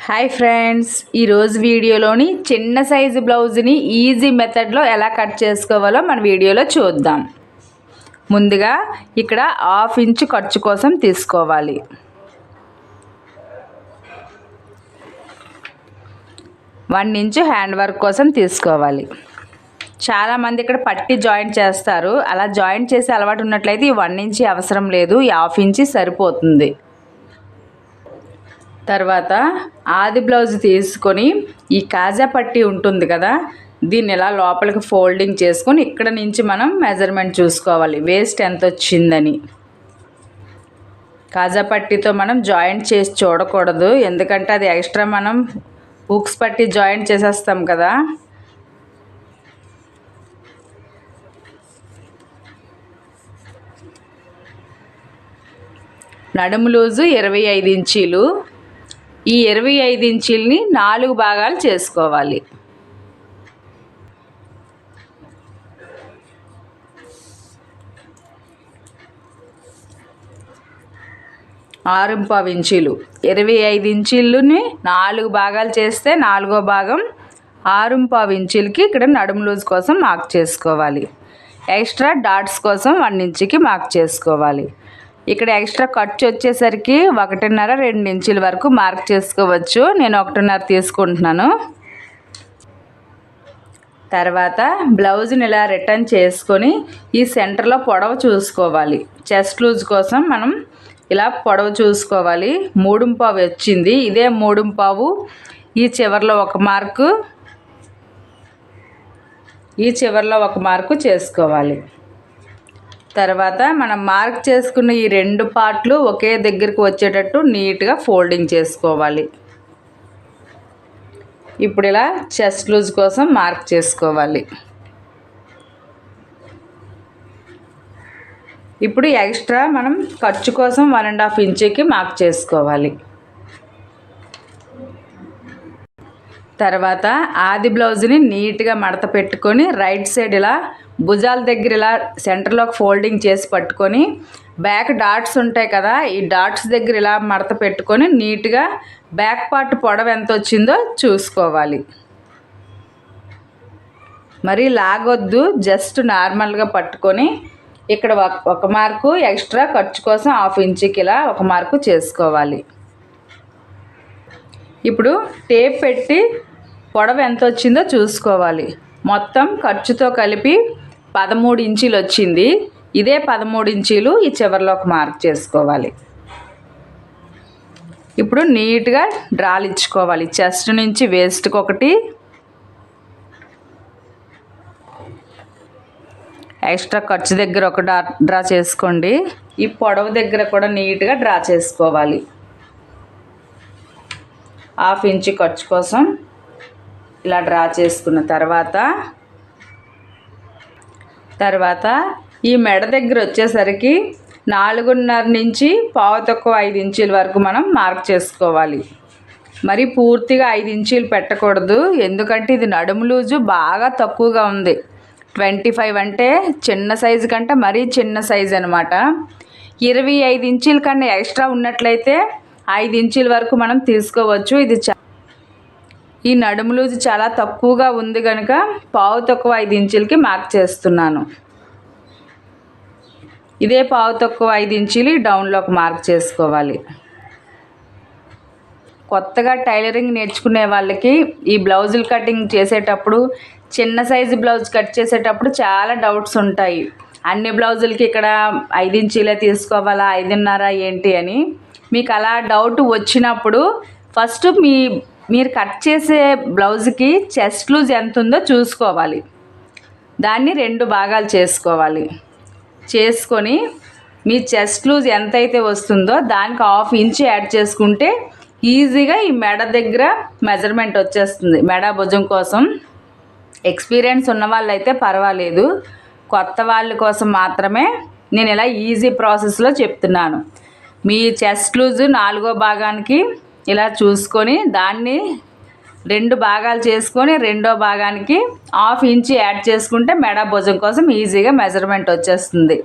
Hi friends, ఈరోజు వీడియోలోని చిన్న సైజు బ్లౌజ్ని ఈజీ మెథడ్లో ఎలా కట్ చేసుకోవాలో మన వీడియోలో చూద్దాం. ముందుగా ఇక్కడ 1/2 ఇంచు ఖర్చు కోసం తీసుకోవాలి. 1 ఇంచు హ్యాండ్ వర్క్ కోసం తీసుకోవాలి. చాలామంది ఇక్కడ పట్టి జాయింట్ చేస్తారు. అలా జాయింట్ చేసే అలవాటు ఉన్నట్లయితే ఈ 1 ఇంచు అవసరం లేదు, ఈ 1/2 ఇంచు సరిపోతుంది. తర్వాత ఆది బ్లౌజ్ తీసుకొని ఈ కాజా పట్టీ ఉంటుంది కదా, దీన్ని ఇలా లోపలికి ఫోల్డింగ్ చేసుకొని ఇక్కడ నుంచి మనం మెజర్మెంట్ చూసుకోవాలి వేస్ట్ ఎంత వచ్చిందని. కాజా పట్టీతో మనం జాయింట్ చేసి చూడకూడదు, ఎందుకంటే అది ఎక్స్ట్రా మనం హుక్స్ పట్టి జాయింట్ చేసేస్తాం కదా. నడుము లూజు 25 ఇంచీలు. ఈ 25 ఇంచీలని 4 భాగాలు చేసుకోవాలి. ఆరు పావు ఇంచీలు 25 ఇంచీలని 4 భాగాలు చేస్తే 4వ భాగం 6.5 ఇంచీలకి ఇక్కడ నడుము లూజ్ కోసం మార్క్ చేసుకోవాలి. ఎక్స్ట్రా డాట్స్ కోసం 1 ఇంచుకి మార్క్ చేసుకోవాలి. ఇక్కడ ఎక్స్ట్రా ఖర్చు వచ్చేసరికి 1.5-2 ఇంచుల వరకు మార్క్ చేసుకోవచ్చు. నేను 1.5 తీసుకుంటున్నాను. తర్వాత బ్లౌజ్ని ఇలా రిటర్న్ చేసుకొని ఈ సెంటర్లో పొడవు చూసుకోవాలి. చెస్ట్ లూజ్ కోసం మనం ఇలా పొడవు చూసుకోవాలి. 3.5 వచ్చింది. ఇదే 3.5 ఈ చివర్లో ఒక మార్కు, ఈ చివర్లో ఒక మార్కు చేసుకోవాలి. తర్వాత మనం మార్క్ చేసుకున్న ఈ 2 పార్ట్లు ఒకే దగ్గరికి వచ్చేటట్టు నీట్గా ఫోల్డింగ్ చేసుకోవాలి. ఇప్పుడు ఇలా చెస్ట్ లూజ్ కోసం మార్క్ చేసుకోవాలి. ఇప్పుడు ఎక్స్ట్రా మనం ఖర్చు కోసం 1.5 ఇంచుకి మార్క్ చేసుకోవాలి. తర్వాత ఆది బ్లౌజ్ని నీట్గా మడత పెట్టుకొని రైట్ సైడ్ ఇలా భుజాల దగ్గర ఇలా సెంటర్లోకి ఫోల్డింగ్ చేసి పట్టుకొని బ్యాక్ డాట్స్ ఉంటాయి కదా, ఈ డాట్స్ దగ్గర ఇలా మడత పెట్టుకొని నీట్గా బ్యాక్ పార్ట్ పొడవు ఎంత వచ్చిందో చూసుకోవాలి. మరి లాగొద్దు, జస్ట్ నార్మల్గా పట్టుకొని ఇక్కడ ఒక మార్కు ఎక్స్ట్రా ఖర్చు కోసం 1/2 ఇంచుకి ఇలా ఒక మార్కు చేసుకోవాలి. ఇప్పుడు టేప్ పెట్టి పొడవు ఎంత వచ్చిందో చూసుకోవాలి. మొత్తం ఖర్చుతో కలిపి 13 ఇంచీలు వచ్చింది. ఇదే 13 ఇంచీలు ఈ చివరిలో ఒక మార్క్ చేసుకోవాలి. ఇప్పుడు నీట్గా డ్రాలు ఇచ్చుకోవాలి. చెస్ట్ నుంచి వేస్ట్కి ఒకటి, ఎక్స్ట్రా ఖర్చు దగ్గర ఒక డ్రా చేసుకోండి. ఈ పొడవు దగ్గర కూడా నీట్గా డ్రా చేసుకోవాలి. 1/2 ఇంచు ఖర్చు కోసం ఇలా డ్రా చేసుకున్న తర్వాత ఈ మెడ దగ్గర వచ్చేసరికి 4.5 నుంచి 5 ఇంచీల వరకు మనం మార్క్ చేసుకోవాలి. మరి పూర్తిగా 5 ఇంచీలు పెట్టకూడదు, ఎందుకంటే ఇది నడుము లూజు బాగా తక్కువగా ఉంది. 25 అంటే చిన్న సైజు కంటే మరీ చిన్న సైజు అనమాట. 25 ఇంచీల కన్నా ఎక్స్ట్రా ఉన్నట్లయితే 5 ఇంచీల వరకు మనం తీసుకోవచ్చు. ఈ నడుము లూజు చాలా తక్కువగా ఉంది కనుక 5 ఇంచులకి మార్క్ చేస్తున్నాను. ఇదే 5 ఇంచులు డౌన్లోకి మార్క్ చేసుకోవాలి. కొత్తగా టైలరింగ్ నేర్చుకునే వాళ్ళకి ఈ బ్లౌజులు కటింగ్ చేసేటప్పుడు, చిన్న సైజు బ్లౌజ్ కట్ చేసేటప్పుడు చాలా డౌట్స్ ఉంటాయి. అన్ని బ్లౌజులకి ఇక్కడ 5 ఇంచులే తీసుకోవాలా, 5.5 ఏంటి అని. మీకు అలా డౌట్ వచ్చినప్పుడు ఫస్ట్ మీరు కట్ చేసే బ్లౌజ్కి చెస్ట్ లూజ్ ఎంత ఉందో చూసుకోవాలి. దాన్ని 2 భాగాలు చేసుకోవాలి. చేసుకొని మీ చెస్ట్ లూజ్ ఎంతైతే వస్తుందో దానికి 1/2 ఇంచు యాడ్ చేసుకుంటే ఈజీగా ఈ మెడ దగ్గర మెజర్మెంట్ వచ్చేస్తుంది. మెడ భుజం కోసం ఎక్స్పీరియన్స్ ఉన్న వాళ్ళైతే పర్వాలేదు, కొత్త వాళ్ళ కోసం మాత్రమే నేను ఇలా ఈజీ ప్రాసెస్లో చెప్తున్నాను. మీ చెస్ట్ లూజ్ 4వ భాగానికి ఇలా చూసుకొని దాన్ని 2 భాగాలు చేసుకొని 2వ భాగానికి 1/2 ఇంచు యాడ్ చేసుకుంటే మెడ భుజం కోసం ఈజీగా మెజర్మెంట్ వచ్చేస్తుంది.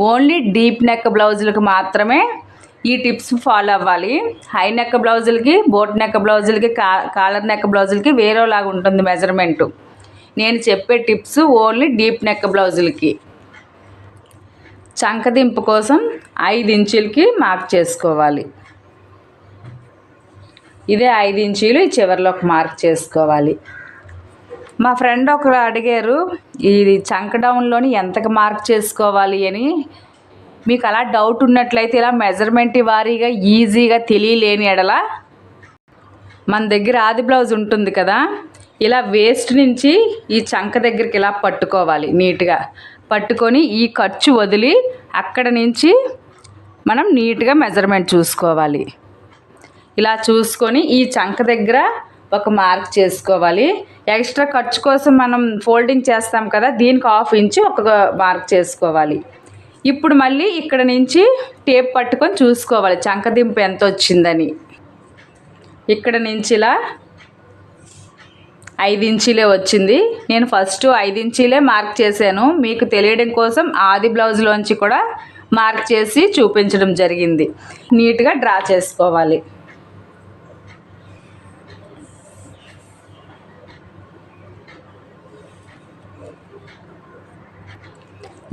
ఓన్లీ డీప్ నెక్ బ్లౌజులకు మాత్రమే ఈ టిప్స్ ఫాలో అవ్వాలి. హై నెక్ బ్లౌజులకి, బోట్ నెక్ బ్లౌజులకి, కాలర్ నెక్ బ్లౌజులకి వేరేలాగా ఉంటుంది మెజర్మెంటు. నేను చెప్పే టిప్స్ ఓన్లీ డీప్ నెక్ బ్లౌజులకి. చంకదింపు కోసం 5 ఇంచులకి మార్క్ చేసుకోవాలి. ఇదే 5 ఇంచీలు ఈ చివరిలోకి మార్క్ చేసుకోవాలి. మా ఫ్రెండ్ ఒకరు అడిగారు, ఇది చంక డౌన్లోని ఎంతకు మార్క్ చేసుకోవాలి అని. మీకు అలా డౌట్ ఉన్నట్లయితే ఇలా మెజర్మెంట్ వారీగా ఈజీగా తెలియలేని ఎడల మన దగ్గర ఆది బ్లౌజ్ ఉంటుంది కదా, ఇలా వేస్ట్ నుంచి ఈ చంక దగ్గరికి ఇలా పట్టుకోవాలి. నీట్గా పట్టుకొని ఈ ఖర్చు వదిలి అక్కడ నుంచి మనం నీట్గా మెజర్మెంట్ చూసుకోవాలి. ఇలా చూసుకొని ఈ చంక దగ్గర ఒక మార్క్ చేసుకోవాలి. ఎక్స్ట్రా ఖర్చు కోసం మనం ఫోల్డింగ్ చేస్తాం కదా, దీనికి 1/2 ఇంచు ఒక మార్క్ చేసుకోవాలి. ఇప్పుడు మళ్ళీ ఇక్కడ నుంచి టేప్ పట్టుకొని చూసుకోవాలి చంకదింపు ఎంత వచ్చిందని. ఇక్కడ నుంచి ఇలా 5 ఇంచీలే వచ్చింది. నేను ఫస్ట్ 5 ఇంచీలే మార్క్ చేశాను. మీకు తెలియడం కోసం ఆది బ్లౌజ్లోంచి కూడా మార్క్ చేసి చూపించడం జరిగింది. నీట్గా డ్రా చేసుకోవాలి.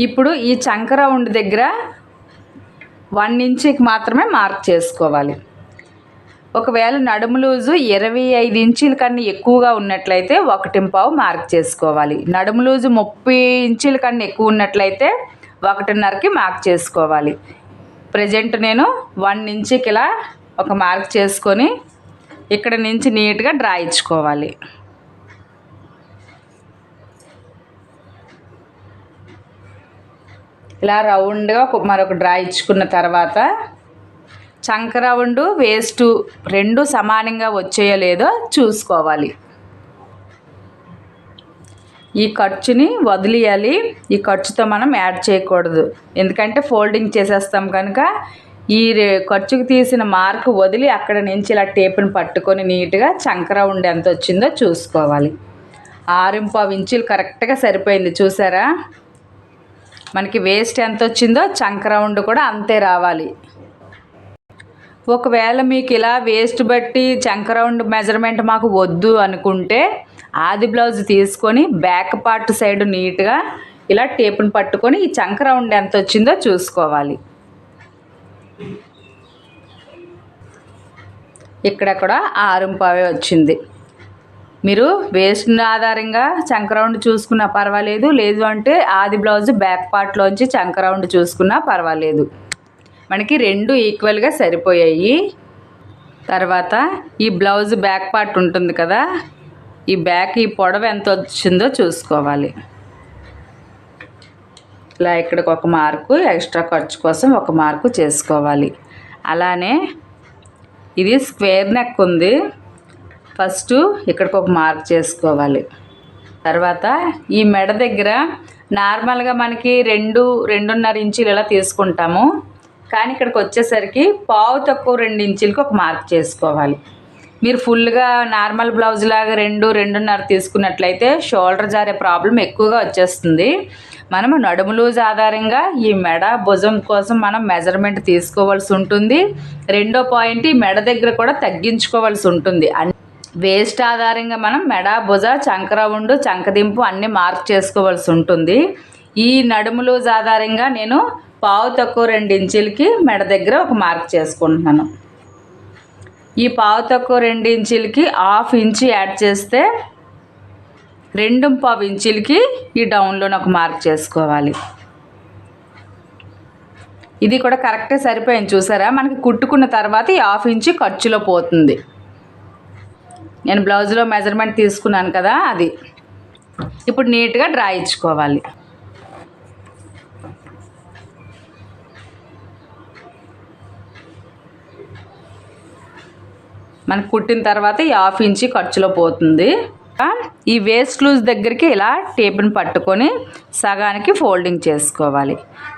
ఇప్పుడు ఈ చంక రౌండ్ దగ్గర 1 ఇంచుకి మాత్రమే మార్క్ చేసుకోవాలి. ఒకవేళ నడుము లూజు 25 ఇంచుల కన్నా ఎక్కువగా ఉన్నట్లయితే 1.5 మార్క్ చేసుకోవాలి. నడుము లూజు 30 ఇంచుల కన్నా ఎక్కువ ఉన్నట్లయితే 1.5కి మార్క్ చేసుకోవాలి. ప్రజెంట్ నేను 1 ఇంచుకి ఇలా ఒక మార్క్ చేసుకొని ఇక్కడ నుంచి నీట్గా డ్రా ఇచ్చుకోవాలి. ఇలా రౌండ్గా మరొక డ్రా ఇచ్చుకున్న తర్వాత చంక రౌండ్ వేస్ట్ 2 సమానంగా వచ్చేయో లేదో చూసుకోవాలి. ఈ ఖర్చుని వదిలేయాలి. ఈ ఖర్చుతో మనం యాడ్ చేయకూడదు, ఎందుకంటే ఫోల్డింగ్ చేసేస్తాం కనుక. ఈ ఖర్చుకు తీసిన మార్క్ వదిలి అక్కడ నుంచి ఇలా టేపుని పట్టుకొని నీట్గా చంక రౌండ్ ఎంత వచ్చిందో చూసుకోవాలి. 6.5 ఇంచులు కరెక్ట్గా సరిపోయింది. చూసారా, మనకి వేస్ట్ ఎంత వచ్చిందో చంక రౌండ్ కూడా అంతే రావాలి. ఒకవేళ మీకు ఇలా వేస్ట్ బట్టి చంక రౌండ్ మెజర్మెంట్ మాకు వద్దు అనుకుంటే ఆది బ్లౌజ్ తీసుకొని బ్యాక్ పార్ట్ సైడ్ నీట్గా ఇలా టేపుని పట్టుకొని ఈ చంక రౌండ్ ఎంత వచ్చిందో చూసుకోవాలి. ఇక్కడ కూడా 6.5 వచ్చింది. మీరు వేస్ట్ ఆధారంగా చంక రౌండ్ చూసుకున్నా పర్వాలేదు, లేదు అంటే ఆది బ్లౌజ్ బ్యాక్ పార్ట్లోంచి చంక రౌండ్ చూసుకున్నా పర్వాలేదు. మనకి 2 ఈక్వల్గా సరిపోయాయి. తర్వాత ఈ బ్లౌజ్ బ్యాక్ పార్ట్ ఉంటుంది కదా, ఈ బ్యాక్ ఈ పొడవు ఎంత వచ్చిందో చూసుకోవాలి. ఇలా ఇక్కడికి ఒక మార్కు, ఎక్స్ట్రా ఖర్చు కోసం ఒక మార్కు చేసుకోవాలి. అలానే ఇది స్క్వేర్ నెక్ ఉంది, ఫస్ట్ ఇక్కడికి ఒక మార్క్ చేసుకోవాలి. తర్వాత ఈ మెడ దగ్గర నార్మల్గా మనకి 2.5 ఇంచులు ఇలా తీసుకుంటాము, కానీ ఇక్కడికి వచ్చేసరికి పావు తక్కువ 2 ఇంచులకి ఒక మార్క్ చేసుకోవాలి. మీరు ఫుల్గా నార్మల్ బ్లౌజ్ లాగా 2.5 తీసుకున్నట్లయితే షోల్డర్ జారే ప్రాబ్లం ఎక్కువగా వచ్చేస్తుంది. మనము నడుము లూజ్ ఆధారంగా ఈ మెడ భుజం కోసం మనం మెజర్మెంట్ తీసుకోవాల్సి ఉంటుంది. రెండో పాయింట్, ఈ మెడ దగ్గర కూడా తగ్గించుకోవాల్సి ఉంటుంది. వేస్ట్ ఆధారంగా మనం మెడ, భుజ, చంక రౌండ్, చంకదింపు అన్నీ మార్క్ చేసుకోవాల్సి ఉంటుంది. ఈ నడుము లూజ్ ఆధారంగా నేను పావు తక్కువ 2 ఇంచులకి మెడ దగ్గర ఒక మార్క్ చేసుకుంటున్నాను. ఈ పావు తక్కువ 2 ఇంచులకి 1/2 ఇంచు యాడ్ చేస్తే 2.5 ఇంచులకి ఈ డౌన్లోనే ఒక మార్క్ చేసుకోవాలి. ఇది కూడా కరెక్ట్గా సరిపోయింది. చూసారా, మనకి కుట్టుకున్న తర్వాత ఈ 1/2 ఇంచు ఖర్చులో పోతుంది. నేను బ్లౌజ్లో మెజర్మెంట్ తీసుకున్నాను కదా, అది ఇప్పుడు నీట్గా డ్రా ఇచ్చుకోవాలి. మనకు కుట్టిన తర్వాత ఈ 1/2 ఇంచు ఖర్చులో పోతుంది. ఈ వేస్ట్ లూజ్ దగ్గరికి ఇలా టేప్ని పట్టుకొని సగానికి ఫోల్డింగ్ చేసుకోవాలి.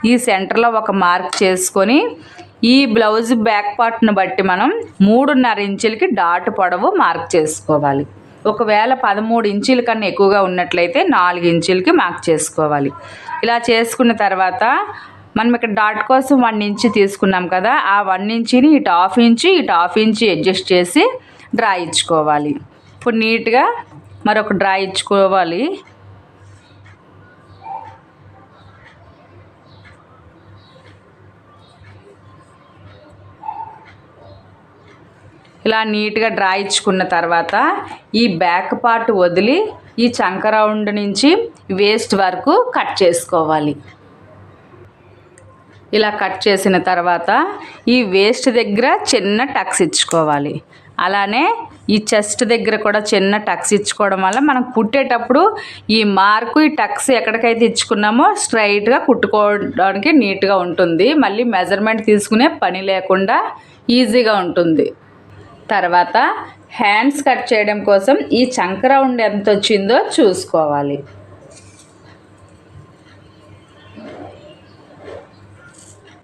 ఈ సెంటర్లో ఒక మార్క్ చేసుకొని ఈ బ్లౌజ్ బ్యాక్ పార్ట్ను బట్టి మనం 3.5 ఇంచులకి డాట్ పొడవు మార్క్ చేసుకోవాలి. ఒకవేళ 13 ఇంచుల కన్నా ఎక్కువగా ఉన్నట్లయితే 4 ఇంచులకి మార్క్ చేసుకోవాలి. ఇలా చేసుకున్న తర్వాత మనం ఇక్కడ డాట్ కోసం 1 ఇంచ్ తీసుకున్నాం కదా, ఆ 1 ఇంచ్ని ఇటు హాఫ్ ఇంచ్ అడ్జస్ట్ చేసి డ్రా ఇచ్చుకోవాలి. ఇప్పుడు నీట్గా మరొక డ్రా ఇచ్చుకోవాలి. ఇలా నీట్గా డ్రా ఇచ్చుకున్న తర్వాత ఈ బ్యాక్ పార్ట్ వదిలి ఈ చంక రౌండ్ నుంచి వేస్ట్ వరకు కట్ చేసుకోవాలి. ఇలా కట్ చేసిన తర్వాత ఈ వేస్ట్ దగ్గర చిన్న టక్స్ ఇచ్చుకోవాలి. అలానే ఈ చెస్ట్ దగ్గర కూడా చిన్న టక్స్ ఇచ్చుకోవడం వల్ల మనం కుట్టేటప్పుడు ఈ మార్కు ఈ టక్స్ ఎక్కడికైతే ఇచ్చుకున్నామో స్ట్రైట్గా కుట్టుకోవడానికి నీట్గా ఉంటుంది. మళ్ళీ మెజర్మెంట్ తీసుకునే పని లేకుండా ఈజీగా ఉంటుంది. తర్వాత హ్యాండ్స్ కట్ చేయడం కోసం ఈ చంక రౌండ్ ఎంత వచ్చిందో చూసుకోవాలి.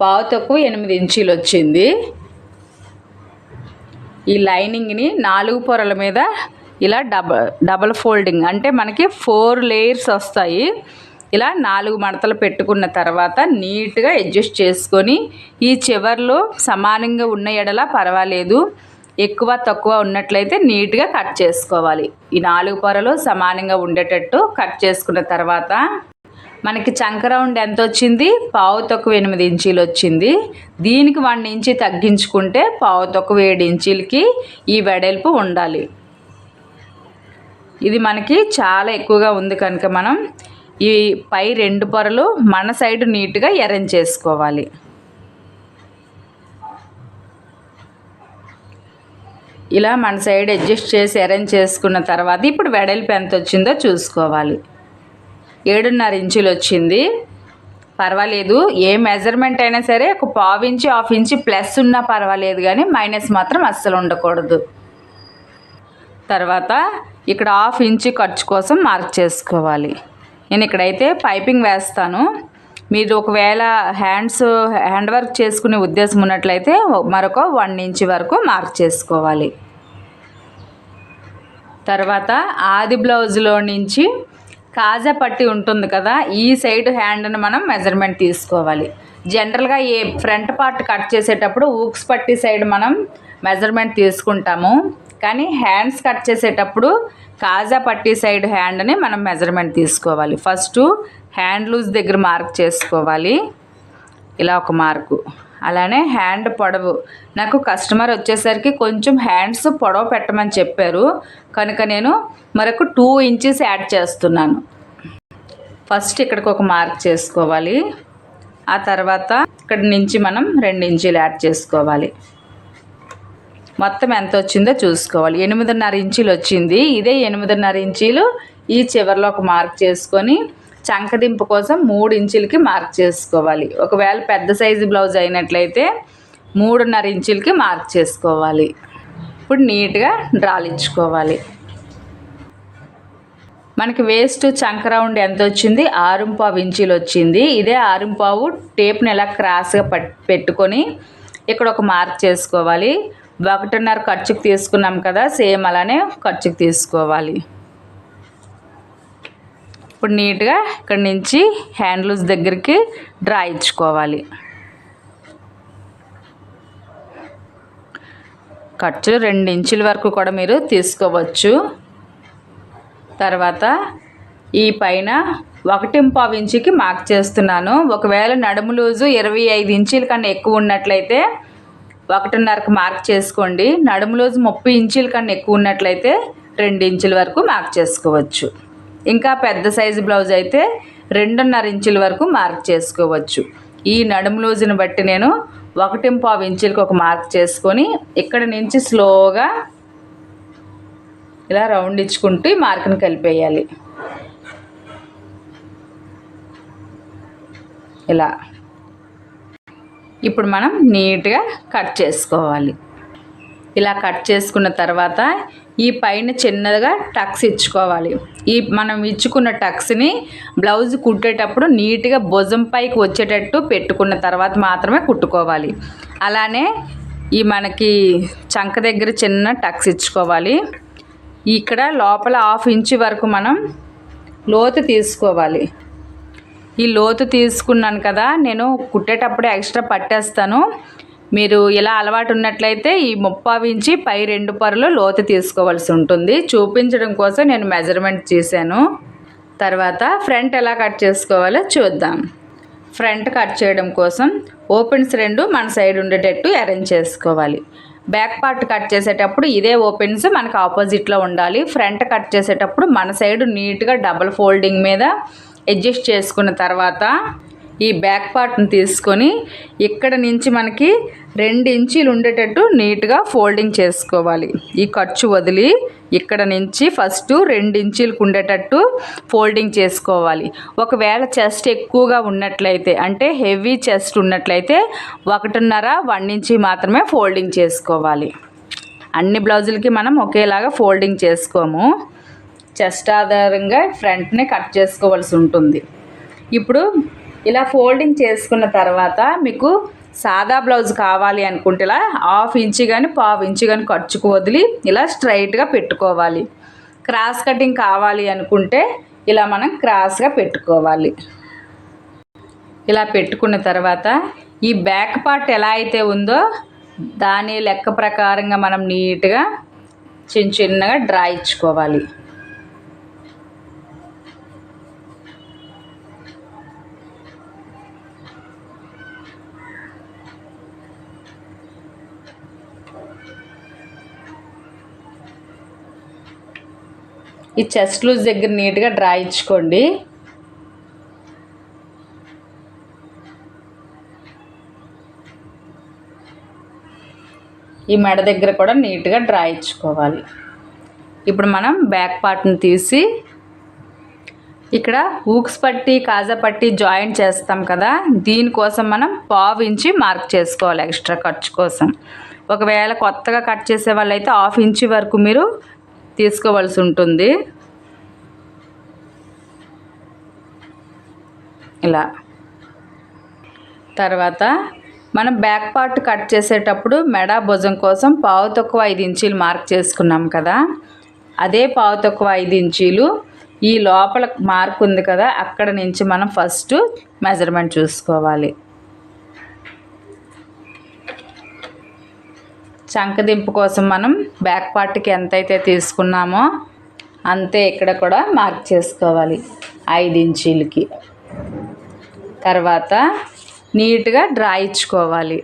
పావుతకు 8 ఇంచీలు వచ్చింది. ఈ లైనింగ్ని 4 పొరల మీద ఇలా డబల్ ఫోల్డింగ్ అంటే మనకి 4 లేయర్స్ వస్తాయి. ఇలా 4 మడతలు పెట్టుకున్న తర్వాత నీట్గా అడ్జస్ట్ చేసుకొని ఈ చివర్లో సమానంగా ఉన్న ఎడల పర్వాలేదు, ఎక్కువ తక్కువ ఉన్నట్లయితే నీట్గా కట్ చేసుకోవాలి. ఈ 4 పొరలు సమానంగా ఉండేటట్టు కట్ చేసుకున్న తర్వాత మనకి చంక రౌండ్ ఎంత వచ్చింది? పావుతకు 8 ఇంచీలు వచ్చింది. దీనికి 1 ఇంచ్ తగ్గించుకుంటే పావుతకు 7 ఇంచీలకి ఈ వెడల్పు ఉండాలి. ఇది మనకి చాలా ఎక్కువగా ఉంది కనుక మనం ఈ పై 2 పొరలు మన సైడ్ నీట్గా అరేంజ్ చేసుకోవాలి. ఇలా మన సైడ్ అడ్జస్ట్ చేసి అరేంజ్ చేసుకున్న తర్వాత ఇప్పుడు వెడల్పు ఎంత వచ్చిందో చూసుకోవాలి. 7.5 ఇంచులు వచ్చింది. పర్వాలేదు, ఏ మెజర్మెంట్ అయినా సరే ఒక పావు ఇంచు హాఫ్ ఇంచు ప్లస్ ఉన్నా పర్వాలేదు, కానీ మైనస్ మాత్రం అస్సలు ఉండకూడదు. తర్వాత ఇక్కడ హాఫ్ ఇంచు ఖర్చు కోసం మార్క్ చేసుకోవాలి. నేను ఇక్కడైతే పైపింగ్ వేస్తాను. మీరు ఒకవేళ హ్యాండ్ వర్క్ చేసుకునే ఉద్దేశం ఉన్నట్లయితే మరొక 1 ఇంచ్ వరకు మార్క్ చేసుకోవాలి. తర్వాత ఆది బ్లౌజ్లో నుంచి కాజా పట్టి ఉంటుంది కదా, ఈ సైడ్ హ్యాండ్ని మనం మెజర్మెంట్ తీసుకోవాలి. జనరల్గా ఏ ఫ్రంట్ పార్ట్ కట్ చేసేటప్పుడు ఊక్స్ పట్టి సైడ్ మనం మెజర్మెంట్ తీసుకుంటాము, కానీ హ్యాండ్స్ కట్ చేసేటప్పుడు కాజా పట్టి సైడ్ హ్యాండ్ని మనం మెజర్మెంట్ తీసుకోవాలి. ఫస్ట్ హ్యాండ్ లూజ్ దగ్గర మార్క్ చేసుకోవాలి, ఇలా ఒక మార్కు. అలానే హ్యాండ్ పొడవు, నాకు కస్టమర్ వచ్చేసరికి కొంచెం హ్యాండ్స్ పొడవు పెట్టమని చెప్పారు కనుక నేను మరొక 2 ఇంచెస్ యాడ్ చేస్తున్నాను. ఫస్ట్ ఇక్కడికి ఒక మార్క్ చేసుకోవాలి. ఆ తర్వాత ఇక్కడ నుంచి మనం 2 ఇంచులు యాడ్ చేసుకోవాలి. మొత్తం ఎంత వచ్చిందో చూసుకోవాలి. 8.5 ఇంచులు వచ్చింది. ఇదే 8.5 ఇంచులు ఈ చివరిలో ఒక మార్క్ చేసుకొని చంకదింపు కోసం 3 ఇంచులకి మార్క్ చేసుకోవాలి. ఒకవేళ పెద్ద సైజు బ్లౌజ్ అయినట్లయితే 3.5 ఇంచులకి మార్క్ చేసుకోవాలి. ఇప్పుడు నీట్గా డ్రాలు ఇచ్చుకోవాలి. మనకి వేస్ట్ చంక రౌండ్ ఎంత వచ్చింది? 6.5 ఇంచులు వచ్చింది. ఇదే 6.5 టేప్ని ఇలా క్రాస్గా పెట్టుకొని ఇక్కడ ఒక మార్క్ చేసుకోవాలి. 1.5 ఖర్చుకు తీసుకున్నాం కదా, సేమ్ అలానే ఖర్చుకు తీసుకోవాలి. ఇప్పుడు నీట్గా ఇక్కడ నుంచి హ్యాండ్ లూజ్ దగ్గరికి డ్రా ఇచ్చుకోవాలి. ఖర్చులు 2 ఇంచుల వరకు కూడా మీరు తీసుకోవచ్చు. తర్వాత ఈ పైన 1.5 ఇంచుకి మార్క్ చేస్తున్నాను. ఒకవేళ నడుము లూజు 25 ఇంచుల కన్నా ఎక్కువ ఉన్నట్లయితే 1.5కి మార్క్ చేసుకోండి. నడుము లూజు 30 ఇంచుల కన్నా ఎక్కువ ఉన్నట్లయితే 2 ఇంచుల వరకు మార్క్ చేసుకోవచ్చు. ఇంకా పెద్ద సైజు బ్లౌజ్ అయితే 2.5 ఇంచుల వరకు మార్క్ చేసుకోవచ్చు. ఈ నడుము లూజుని బట్టి నేను 1.5 ఇంచులకి ఒక మార్క్ చేసుకొని ఇక్కడ నుంచి స్లోగా ఇలా రౌండ్ ఇచ్చుకుంటూ ఈ మార్క్ని కలిపేయాలి. ఇలా ఇప్పుడు మనం నీట్గా కట్ చేసుకోవాలి. ఇలా కట్ చేసుకున్న తర్వాత ఈ పైన చిన్నగా టక్స్ ఇచ్చుకోవాలి. ఈ మనం ఇచ్చుకున్న టక్స్ని బ్లౌజ్ కుట్టేటప్పుడు నీట్గా భుజం పైకి వచ్చేటట్టు పెట్టుకున్న తర్వాత మాత్రమే కుట్టుకోవాలి. అలానే ఈ మనకి చంక దగ్గర చిన్న టక్స్ ఇచ్చుకోవాలి. ఇక్కడ లోపల 1/2 ఇంచు వరకు మనం లోతు తీసుకోవాలి. ఈ లోతు తీసుకున్నాను కదా, నేను కుట్టేటప్పుడే ఎక్స్ట్రా పట్టేస్తాను. మీరు ఇలా అలవాటు ఉన్నట్లయితే ఈ 30 ఇంచి పై 2 పొరలు లోతు తీసుకోవాల్సి ఉంటుంది. చూపించడం కోసం నేను మెజర్మెంట్ చేశాను. తర్వాత ఫ్రంట్ ఎలా కట్ చేసుకోవాలో చూద్దాం. ఫ్రంట్ కట్ చేయడం కోసం ఓపెన్స్ 2 మన సైడ్ ఉండేటట్టు అరేంజ్ చేసుకోవాలి. బ్యాక్ పార్ట్ కట్ చేసేటప్పుడు ఇదే ఓపెన్స్ మనకు ఆపోజిట్లో ఉండాలి. ఫ్రంట్ కట్ చేసేటప్పుడు మన సైడ్ నీట్గా డబుల్ ఫోల్డింగ్ మీద అడ్జస్ట్ చేసుకున్న తర్వాత ఈ బ్యాక్ పార్ట్ని తీసుకొని ఇక్కడ నుంచి మనకి 2 ఇంచీలు ఉండేటట్టు నీట్గా ఫోల్డింగ్ చేసుకోవాలి. ఈ ఖర్చు వదిలి ఇక్కడ నుంచి ఫస్ట్ 2 ఇంచీలకు ఉండేటట్టు ఫోల్డింగ్ చేసుకోవాలి. ఒకవేళ చెస్ట్ ఎక్కువగా ఉన్నట్లయితే, అంటే హెవీ చెస్ట్ ఉన్నట్లయితే 1.5-1 ఇంచీ మాత్రమే ఫోల్డింగ్ చేసుకోవాలి. అన్ని బ్లౌజులకి మనం ఒకేలాగా ఫోల్డింగ్ చేసుకోము. చెస్ట్ ఆధారంగా ఫ్రంట్ని కట్ చేసుకోవాల్సి ఉంటుంది. ఇప్పుడు ఇలా ఫోల్డింగ్ చేసుకున్న తర్వాత మీకు సాదా బ్లౌజ్ కావాలి అనుకుంటే ఇలా 1/2 ఇంచు కానీ 1/4 ఇంచు కానీ ఖర్చుకు వదిలి ఇలా స్ట్రైట్గా పెట్టుకోవాలి. క్రాస్ కటింగ్ కావాలి అనుకుంటే ఇలా మనం క్రాస్గా పెట్టుకోవాలి. ఇలా పెట్టుకున్న తర్వాత ఈ బ్యాక్ పార్ట్ ఎలా అయితే ఉందో దాని లెక్క ప్రకారంగా మనం నీట్గా చిన్నగా డ్రా ఇచ్చుకోవాలి. ఈ చెస్ట్ లూజ్ దగ్గర నీట్గా డ్రా ఇచ్చుకోండి. ఈ మెడ దగ్గర కూడా నీట్గా డ్రా ఇచ్చుకోవాలి. ఇప్పుడు మనం బ్యాక్ పార్ట్ని తీసి ఇక్కడ హూక్స్ పట్టి కాజా పట్టి జాయింట్ చేస్తాం కదా, దీనికోసం మనం 1/2 ఇంచు మార్క్ చేసుకోవాలి ఎక్స్ట్రా ఖర్చు కోసం. ఒకవేళ కొత్తగా కట్ చేసే వాళ్ళైతే 1/2 ఇంచు వరకు మీరు తీసుకోవాల్సి ఉంటుంది. ఇలా తర్వాత మనం బ్యాక్ పార్ట్ కట్ చేసేటప్పుడు మెడ భుజం కోసం 5 ఇంచీలు మార్క్ చేసుకున్నాం కదా, అదే 5 ఇంచీలు ఈ లోపల మార్క్ ఉంది కదా, అక్కడ నుంచి మనం ఫస్ట్ మెజర్మెంట్ చూసుకోవాలి. చంకదింపు కోసం మనం బ్యాక్ పార్ట్కి ఎంతైతే తీసుకున్నామో అంతే ఇక్కడ కూడా మార్క్ చేసుకోవాలి 5 ఇంచీలకి. తర్వాత నీట్గా డ్రా ఇచ్చుకోవాలి.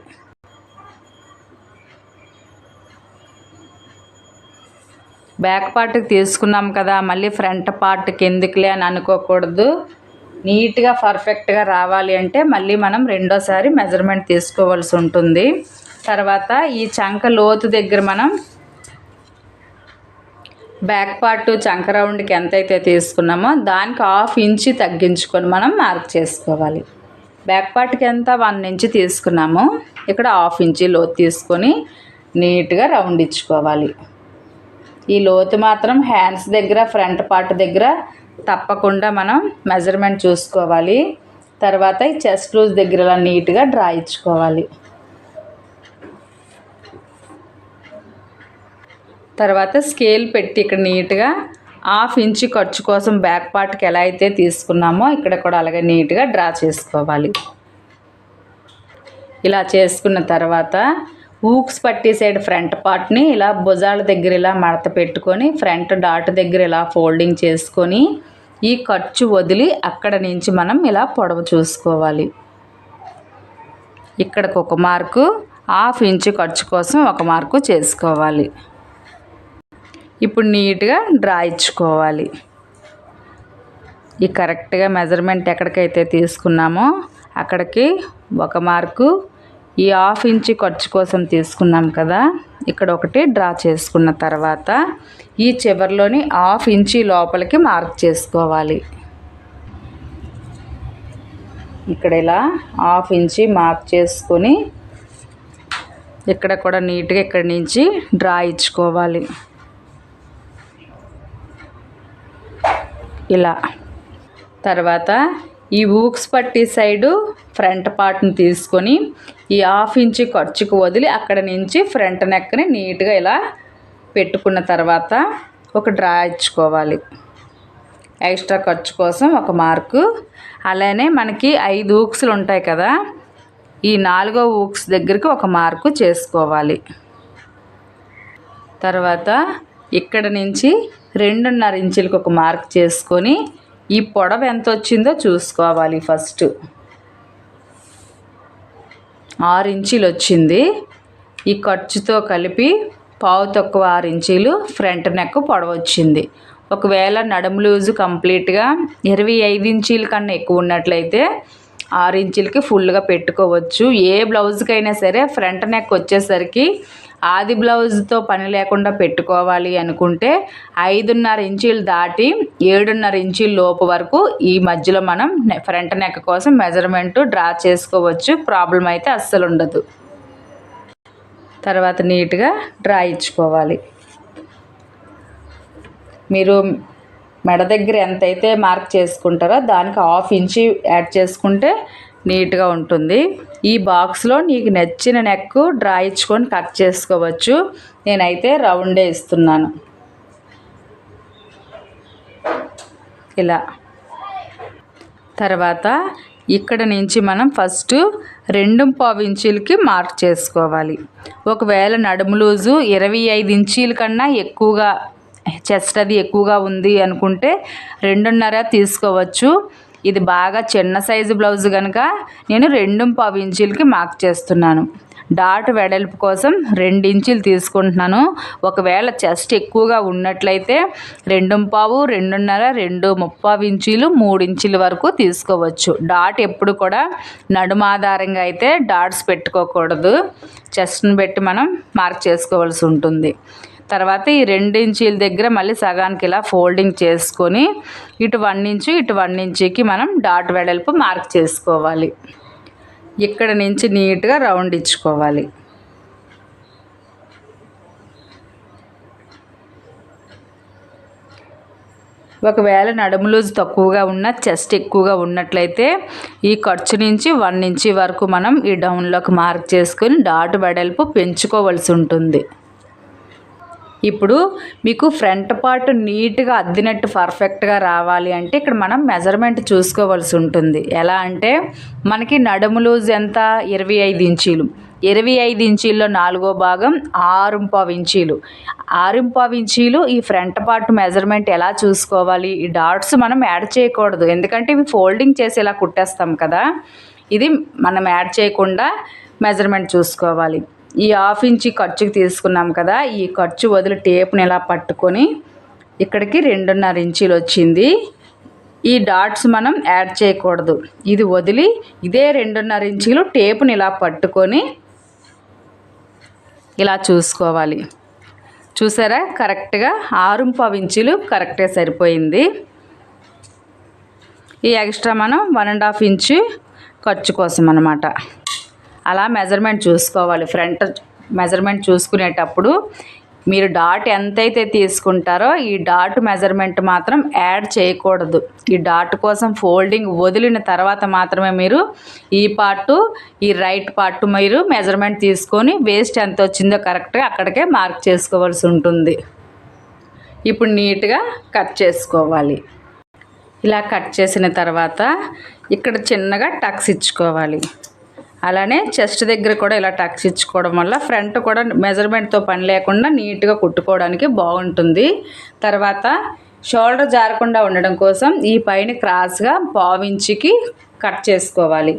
బ్యాక్ పార్ట్కి తీసుకున్నాం కదా, మళ్ళీ ఫ్రంట్ పార్ట్కి ఎందుకులే అని అనుకోకూడదు. నీట్గా పర్ఫెక్ట్గా రావాలి అంటే మళ్ళీ మనం రెండోసారి మెజర్మెంట్ తీసుకోవాల్సి ఉంటుంది. తర్వాత ఈ చంక లోతు దగ్గర మనం బ్యాక్ పార్ట్ చంక రౌండ్కి ఎంతైతే తీసుకున్నామో దానికి 1/2 ఇంచు తగ్గించుకొని మనం మార్క్ చేసుకోవాలి. బ్యాక్ పార్ట్కి ఎంత 1 ఇంచు తీసుకున్నామో ఇక్కడ 1/2 ఇంచు లోతు తీసుకొని నీట్గా రౌండ్ ఇచ్చుకోవాలి. ఈ లోతు మాత్రం హ్యాండ్స్ దగ్గర ఫ్రంట్ పార్ట్ దగ్గర తప్పకుండా మనం మెజర్మెంట్ చూసుకోవాలి. తర్వాత ఈ చెస్ట్ లూజ్ దగ్గర ఇలా నీట్గా డ్రా ఇచ్చుకోవాలి. తర్వాత స్కేల్ పెట్టి ఇక్కడ నీట్గా 1/2 ఇంచు ఖర్చు కోసం బ్యాక్ పార్ట్కి ఎలా అయితే తీసుకున్నామో ఇక్కడ కూడా అలాగే నీట్గా డ్రా చేసుకోవాలి. ఇలా చేసుకున్న తర్వాత హూక్స్ పట్టి సైడ్ ఫ్రంట్ పార్ట్ని ఇలా భుజాల దగ్గర ఇలా మడత పెట్టుకొని ఫ్రంట్ డాట్ దగ్గర ఇలా ఫోల్డింగ్ చేసుకొని ఈ ఖర్చు వదిలి అక్కడ నుంచి మనం ఇలా పొడవు చూసుకోవాలి. ఇక్కడికి ఒక మార్కు, 1/2 ఇంచు ఖర్చు కోసం ఒక మార్కు చేసుకోవాలి. ఇప్పుడు నీట్గా డ్రా ఇచ్చుకోవాలి. ఈ కరెక్ట్గా మెజర్మెంట్ ఎక్కడికైతే తీసుకున్నామో అక్కడికి ఒక మార్కు, ఈ 1/2 ఇంచు ఖర్చు కోసం తీసుకున్నాం కదా ఇక్కడ ఒకటి డ్రా చేసుకున్న తర్వాత ఈ చివరిలోని 1/2 ఇంచు లోపలికి మార్క్ చేసుకోవాలి. ఇక్కడ ఇలా 1/2 ఇంచు మార్క్ చేసుకొని ఇక్కడ కూడా నీట్గా ఇక్కడి నుంచి డ్రా ఇచ్చుకోవాలి. ఇలా తర్వాత ఈ హూక్స్ పట్టి సైడు ఫ్రంట్ పార్ట్ని తీసుకొని ఈ 1/2 ఇంచు ఖర్చుకు వదిలి అక్కడ నుంచి ఫ్రంట్ నెక్ని నీట్గా ఇలా పెట్టుకున్న తర్వాత ఒక డ్రా ఇచ్చుకోవాలి. ఎక్స్ట్రా ఖర్చు కోసం ఒక మార్కు. అలానే మనకి 5 ఊక్స్లు ఉంటాయి కదా, ఈ 4వ ఊక్స్ దగ్గరికి ఒక మార్కు చేసుకోవాలి. తర్వాత ఇక్కడ నుంచి 2.5 ఇంచులకు ఒక మార్క్ చేసుకొని ఈ పొడవు ఎంత వచ్చిందో చూసుకోవాలి. ఫస్ట్ 6 ఇంచులు వచ్చింది. ఈ ఖర్చుతో కలిపి పావు తక్కువ 6 ఇంచులు ఫ్రంట్ నెక్ పొడవు వచ్చింది. ఒకవేళ నడుము లూజు కంప్లీట్గా 25 ఇంచుల కన్నా ఎక్కువ ఉన్నట్లయితే 6 ఇంచులకి ఫుల్గా పెట్టుకోవచ్చు. ఏ బ్లౌజ్కైనా సరే ఫ్రంట్ నెక్ వచ్చేసరికి ఆది బ్లౌజ్తో పని లేకుండా పెట్టుకోవాలి అనుకుంటే 5.5 ఇంచులు దాటి 7.5 ఇంచుల లోపు వరకు ఈ మధ్యలో మనం ఫ్రంట్ నెక్ కోసం మెజర్మెంట్ డ్రా చేసుకోవచ్చు. ప్రాబ్లం అయితే అస్సలు ఉండదు. తర్వాత నీట్గా డ్రా ఇచ్చుకోవాలి. మీరు మెడ దగ్గర ఎంతైతే మార్క్ చేసుకుంటారో దానికి 1/2 ఇంచు యాడ్ చేసుకుంటే నీట్గా ఉంటుంది. ఈ బాక్స్లో నీకు నచ్చిన నెక్ డ్రా ఇచ్చుకొని కట్ చేసుకోవచ్చు. నేనైతే రౌండే ఇస్తున్నాను. ఇలా తర్వాత ఇక్కడ నుంచి మనం ఫస్ట్ 2.5 ఇంచులకి మార్క్ చేసుకోవాలి. ఒకవేళ నడుము లూజు 25 ఇంచుల కన్నా ఎక్కువగా చెస్ట్ అది ఎక్కువగా ఉంది అనుకుంటే 2.5 తీసుకోవచ్చు. ఇది బాగా చిన్న సైజు బ్లౌజ్ కనుక నేను 2.5 ఇంచులకి మార్క్ చేస్తున్నాను. డాట్ వెడల్పు కోసం 2 ఇంచులు తీసుకుంటున్నాను. ఒకవేళ చెస్ట్ ఎక్కువగా ఉన్నట్లయితే 2.5, 2.5, 2.35 ఇంచులు 3 ఇంచుల వరకు తీసుకోవచ్చు. డాట్ ఎప్పుడు కూడా నడుము ఆధారంగా అయితే డాట్స్ పెట్టుకోకూడదు. చెస్ట్ని పెట్టి మనం మార్క్ చేసుకోవాల్సి ఉంటుంది. తర్వాత ఈ 2 ఇంచుల దగ్గర మళ్ళీ సగానికి ఇలా ఫోల్డింగ్ చేసుకొని ఇటు 1 ఇంచు ఇటు 1 ఇంచుకి మనం డాట్ వెడల్పు మార్క్ చేసుకోవాలి. ఇక్కడ నుంచి నీట్గా రౌండ్ ఇచ్చుకోవాలి. ఒకవేళ నడుము లూజ్ తక్కువగా ఉన్న చెస్ట్ ఎక్కువగా ఉన్నట్లయితే ఈ ఖర్చు నుంచి 1 ఇంచు వరకు మనం ఈ డౌన్లోకి మార్క్ చేసుకొని డాట్ వెడల్పు పెంచుకోవాల్సి ఉంటుంది. ఇప్పుడు మీకు ఫ్రంట్ పార్ట్ నీట్గా అద్దినట్టు పర్ఫెక్ట్గా రావాలి అంటే ఇక్కడ మనం మెజర్మెంట్ చూసుకోవాల్సి ఉంటుంది. ఎలా అంటే మనకి నడుము లూజ్ ఎంత 25 ఇంచీలు. 25 ఇంచీల్లో 4వ భాగం 6.5 ఇంచీలు. 6.5 ఇంచీలు ఈ ఫ్రంట్ పార్ట్ మెజర్మెంట్ ఎలా చూసుకోవాలి? ఈ డాట్స్ మనం యాడ్ చేయకూడదు, ఎందుకంటే ఇవి ఫోల్డింగ్ చేసి ఇలా కుట్టేస్తాం కదా. ఇది మనం యాడ్ చేయకుండా మెజర్మెంట్ చూసుకోవాలి. ఈ 1/2 ఇంచు ఖర్చుకి తీసుకున్నాం కదా, ఈ ఖర్చు వదిలి టేప్ని ఇలా పట్టుకొని ఇక్కడికి 2.5 ఇంచులు వచ్చింది. ఈ డాట్స్ మనం యాడ్ చేయకూడదు, ఇది వదిలి ఇదే 2.5 ఇంచులు టేప్ని ఇలా పట్టుకొని ఇలా చూసుకోవాలి. చూసారా, కరెక్ట్గా 6.5 ఇంచులు కరెక్ట్గా సరిపోయింది. ఈ ఎక్స్ట్రా మనం 1.5 ఇంచు ఖర్చు కోసం అన్నమాట. అలా మెజర్మెంట్ చూసుకోవాలి. ఫ్రంట్ మెజర్మెంట్ చూసుకునేటప్పుడు మీరు డాట్ ఎంతైతే తీసుకుంటారో ఈ డాట్ మెజర్మెంట్ మాత్రం యాడ్ చేయకూడదు. ఈ డాట్ కోసం ఫోల్డింగ్ వదిలిన తర్వాత మాత్రమే మీరు ఈ పార్టు ఈ రైట్ పార్ట్ మీరు మెజర్మెంట్ తీసుకొని వేస్ట్ ఎంత వచ్చిందో కరెక్ట్గా అక్కడికే మార్క్ చేసుకోవాల్సి ఉంటుంది. ఇప్పుడు నీట్గా కట్ చేసుకోవాలి. ఇలా కట్ చేసిన తర్వాత ఇక్కడ చిన్నగా టక్స్ ఇచ్చుకోవాలి. అలానే చెస్ట్ దగ్గర కూడా ఇలా టక్స్ ఇచ్చుకోవడం వల్ల ఫ్రంట్ కూడా మెజర్మెంట్తో పని లేకుండా నీట్గా కుట్టుకోవడానికి బాగుంటుంది. తర్వాత షోల్డర్ జారకుండా ఉండడం కోసం ఈ పైన క్రాస్గా 1/2 ఇంచుకి కట్ చేసుకోవాలి.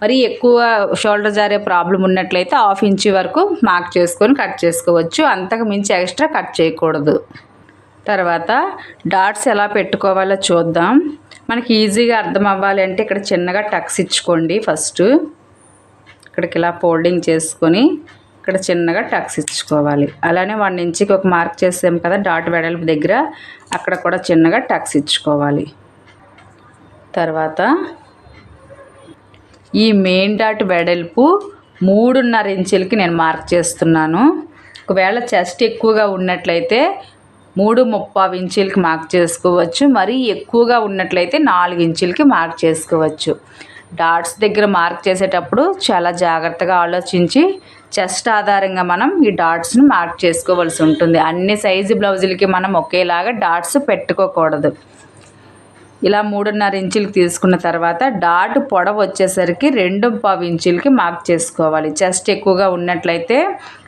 మరి ఎక్కువ షోల్డర్ జారే ప్రాబ్లం ఉన్నట్లయితే 1/2 ఇంచు వరకు మార్క్ చేసుకొని కట్ చేసుకోవచ్చు. అంతకు మించి ఎక్స్ట్రా కట్ చేయకూడదు. తర్వాత డాట్స్ ఎలా పెట్టుకోవాలో చూద్దాం. మనకి ఈజీగా అర్థం అవ్వాలి అంటే ఇక్కడ చిన్నగా టక్స్ ఇచ్చుకోండి. ఫస్ట్ ఇక్కడికి ఇలా ఫోల్డింగ్ చేసుకొని ఇక్కడ చిన్నగా టక్స్ ఇచ్చుకోవాలి. అలానే 1 ఇంచుకి ఒక మార్క్ చేసాం కదా డాట్ వెడల్పు దగ్గర, అక్కడ కూడా చిన్నగా టక్స్ ఇచ్చుకోవాలి. తర్వాత ఈ మెయిన్ డాట్ వెడల్పు 3.5 ఇంచులకి నేను మార్క్ చేస్తున్నాను. ఒకవేళ చెస్ట్ ఎక్కువగా ఉన్నట్లయితే 3.35 ఇంచులకి మార్క్ చేసుకోవచ్చు. మరీ ఎక్కువగా ఉన్నట్లయితే 4 ఇంచులకి మార్క్ చేసుకోవచ్చు. డాట్స్ దగ్గర మార్క్ చేసేటప్పుడు చాలా జాగ్రత్తగా ఆలోచించి చెస్ట్ ఆధారంగా మనం ఈ డాట్స్ని మార్క్ చేసుకోవాల్సి ఉంటుంది. అన్ని సైజు బ్లౌజులకి మనం ఒకేలాగా డాట్స్ పెట్టుకోకూడదు. ఇలా 3.5 ఇంచులకి తీసుకున్న తర్వాత డాట్ పొడవు వచ్చేసరికి 2.5 ఇంచులకి మార్క్ చేసుకోవాలి. చెస్ట్ ఎక్కువగా ఉన్నట్లయితే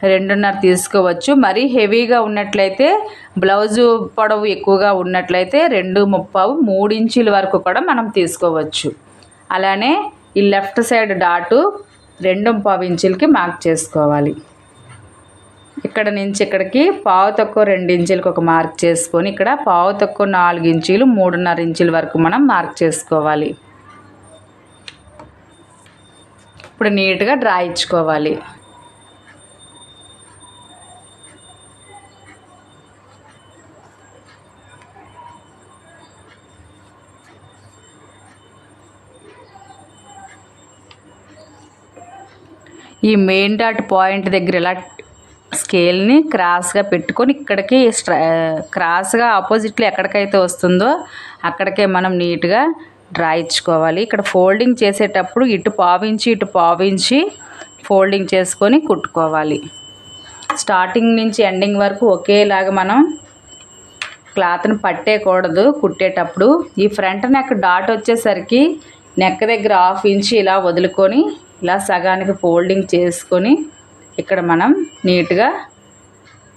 2.5 తీసుకోవచ్చు. మరీ హెవీగా ఉన్నట్లయితే బ్లౌజు పొడవు ఎక్కువగా ఉన్నట్లయితే 2.5 3 ఇంచుల వరకు కూడా మనం తీసుకోవచ్చు. అలానే ఈ లెఫ్ట్ సైడ్ డాటు 2.5 ఇంచులకి మార్క్ చేసుకోవాలి. ఇక్కడ నుంచి ఇక్కడికి పావు తక్కువ 2 ఇంచులకు ఒక మార్క్ చేసుకొని ఇక్కడ పావు తక్కువ 4 ఇంచులు 3.5 ఇంచుల వరకు మనం మార్క్ చేసుకోవాలి. ఇప్పుడు నీట్గా డ్రా ఇచ్చుకోవాలి. ఈ మెయిన్ డాట్ పాయింట్ దగ్గర ఇలా స్కేల్ని క్రాస్గా పెట్టుకొని ఇక్కడికి క్రాస్గా ఆపోజిట్లో ఎక్కడికైతే వస్తుందో అక్కడికే మనం నీట్గా డ్రా ఇచ్చుకోవాలి. ఇక్కడ ఫోల్డింగ్ చేసేటప్పుడు ఇటు పావించి ఇటు పావించి ఫోల్డింగ్ చేసుకొని కుట్టుకోవాలి. స్టార్టింగ్ నుంచి ఎండింగ్ వరకు ఒకేలాగా మనం క్లాత్ని పట్టేయకూడదు కుట్టేటప్పుడు. ఈ ఫ్రంట్ నెక్ డాట్ వచ్చేసరికి నెక్ దగ్గర 1/2 ఇంచ్ ఇలా వదులుకొని ఇలా సగానికి ఫోల్డింగ్ చేసుకొని ఇక్కడ మనం నీట్గా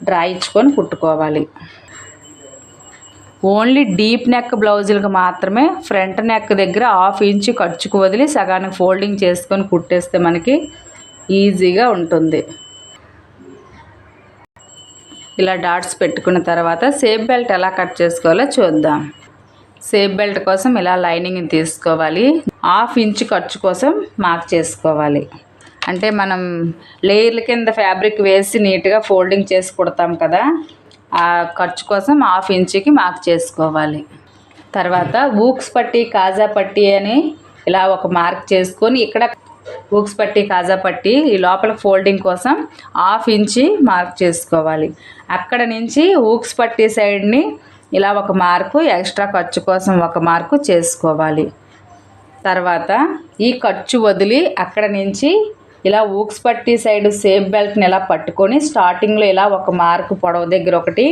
డ్రా ఇచ్చుకొని కుట్టుకోవాలి. ఓన్లీ డీప్ నెక్ బ్లౌజులకు మాత్రమే ఫ్రంట్ నెక్ దగ్గర 1/2 ఇంచ్ ఖర్చుకు వదిలి సగానికి ఫోల్డింగ్ చేసుకొని కుట్టేస్తే మనకి ఈజీగా ఉంటుంది. ఇలా డాట్స్ పెట్టుకున్న తర్వాత షేప్ బెల్ట్ ఎలా కట్ చేసుకోవాలో చూద్దాం. షేప్ బెల్ట్ కోసం ఇలా లైనింగ్ని తీసుకోవాలి. 1/2 ఇంచ్ ఖర్చు కోసం మార్క్ చేసుకోవాలి. అంటే మనం లేయర్ల కింద ఫ్యాబ్రిక్ వేసి నీట్గా ఫోల్డింగ్ చేసి కుడతాం కదా, ఆ ఖర్చు కోసం 1/2 ఇంచుకి మార్క్ చేసుకోవాలి. తర్వాత ఊక్స్ పట్టి కాజా పట్టి అని ఇలా ఒక మార్క్ చేసుకొని ఇక్కడ ఊక్స్ పట్టి కాజా పట్టి ఈ లోపల ఫోల్డింగ్ కోసం 1/2 ఇంచ్ మార్క్ చేసుకోవాలి. అక్కడ నుంచి ఊక్స్ పట్టి సైడ్ని ఇలా ఒక మార్కు ఎక్స్ట్రా ఖర్చు కోసం ఒక మార్కు చేసుకోవాలి. తర్వాత ఈ ఖర్చు వదిలి అక్కడ నుంచి ఇలా ఊక్స్ పట్టి సైడ్ షేప్ బెల్ట్ని ఇలా పట్టుకొని స్టార్టింగ్లో ఇలా ఒక మార్కు పొడవు దగ్గర ఒకటి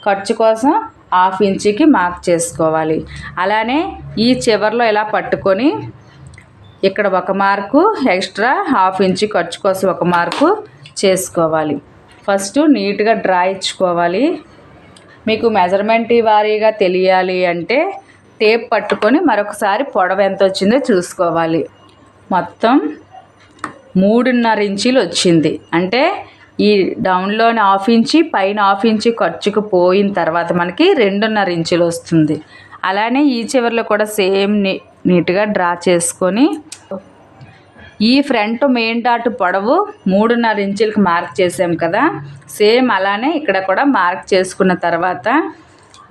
ఖర్చు కోసం 1/2 ఇంచుకి మార్క్ చేసుకోవాలి. అలానే ఈ చివర్లో ఇలా పట్టుకొని ఇక్కడ ఒక మార్కు ఎక్స్ట్రా 1/2 ఇంచు ఖర్చు కోసం ఒక మార్కు చేసుకోవాలి. ఫస్ట్ నీట్గా డ్రా ఇచ్చుకోవాలి. మీకు మెజర్మెంట్ వారీగా తెలియాలి అంటే టేప్ పట్టుకొని మరొకసారి పొడవు ఎంత వచ్చిందో చూసుకోవాలి. మొత్తం 3.5 ఇంచులు వచ్చింది. అంటే ఈ డౌన్లోని 1/2 ఇంచు పైన 1/2 ఇంచు ఖర్చుకు పోయిన తర్వాత మనకి 2.5 ఇంచులు వస్తుంది. అలానే ఈ చివరిలో కూడా సేమ్ నీట్గా డ్రా చేసుకొని ఈ ఫ్రంట్ మెయిన్ డాట్ పొడవు 3.5 ఇంచులకు మార్క్ చేసాం కదా, సేమ్ అలానే ఇక్కడ కూడా మార్క్ చేసుకున్న తర్వాత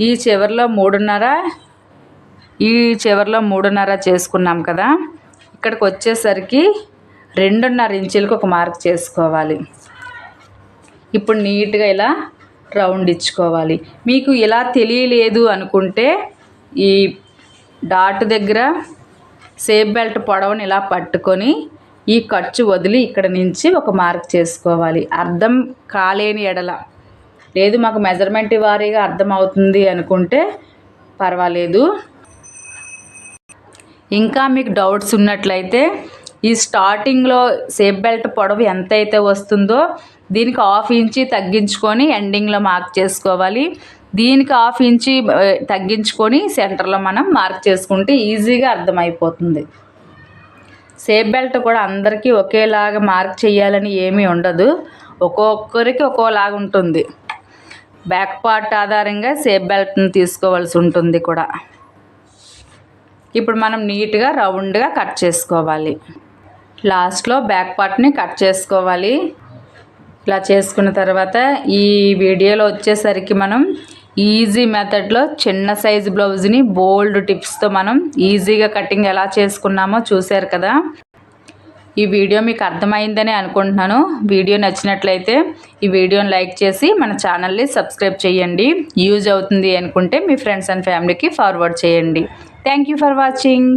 ఈ చివరిలో 3.5 చేసుకున్నాం కదా, ఇక్కడికి వచ్చేసరికి 2.5 ఇంచులకు ఒక మార్క్ చేసుకోవాలి. ఇప్పుడు నీట్గా ఇలా రౌండ్ ఇచ్చుకోవాలి. మీకు ఇలా తెలియలేదు అనుకుంటే ఈ డాట్ దగ్గర షేప్ బెల్ట్ పొడవుని ఇలా పట్టుకొని ఈ ఖర్చు వదిలి ఇక్కడ నుంచి ఒక మార్క్ చేసుకోవాలి. అర్థం కాలేని ఎడల లేదు మాకు మెజర్మెంట్ వారీగా అర్థం అవుతుంది అనుకుంటే పర్వాలేదు. ఇంకా మీకు డౌట్స్ ఉన్నట్లయితే ఈ స్టార్టింగ్లో షేప్ బెల్ట్ పొడవు ఎంతైతే వస్తుందో దీనికి 1/2 ఇంచు తగ్గించుకొని ఎండింగ్లో మార్క్ చేసుకోవాలి. దీనికి 1/2 ఇంచు తగ్గించుకొని సెంటర్లో మనం మార్క్ చేసుకుంటే ఈజీగా అర్థమైపోతుంది. షేప్ బెల్ట్ కూడా అందరికీ ఒకేలాగా మార్క్ చేయాలని ఏమీ ఉండదు, ఒక్కొక్కరికి ఒక్కోలాగా ఉంటుంది. బ్యాక్ పార్ట్ ఆధారంగా షేప్ బెల్ట్ని తీసుకోవాల్సి ఉంటుంది కూడా. ఇప్పుడు మనం నీట్గా రౌండ్గా కట్ చేసుకోవాలి. లాస్ట్లో బ్యాక్ పార్ట్ని కట్ చేసుకోవాలి. ఇలా చేసుకున్న తర్వాత ఈ వీడియోలో వచ్చేసరికి మనం ఈజీ మెథడ్లో చిన్న సైజు బ్లౌజ్ని బోల్డ్ టిప్స్తో మనం ఈజీగా కటింగ్ ఎలా చేసుకున్నామో చూశారు కదా. ఈ వీడియో మీకు అర్థమైందని అనుకుంటున్నాను. వీడియో నచ్చినట్లయితే ఈ వీడియోని లైక్ చేసి మన ఛానల్ని సబ్స్క్రైబ్ చేయండి. యూజ్ అవుతుంది అనుకుంటే మీ ఫ్రెండ్స్ అండ్ ఫ్యామిలీకి ఫార్వర్డ్ చేయండి. Thank you for watching.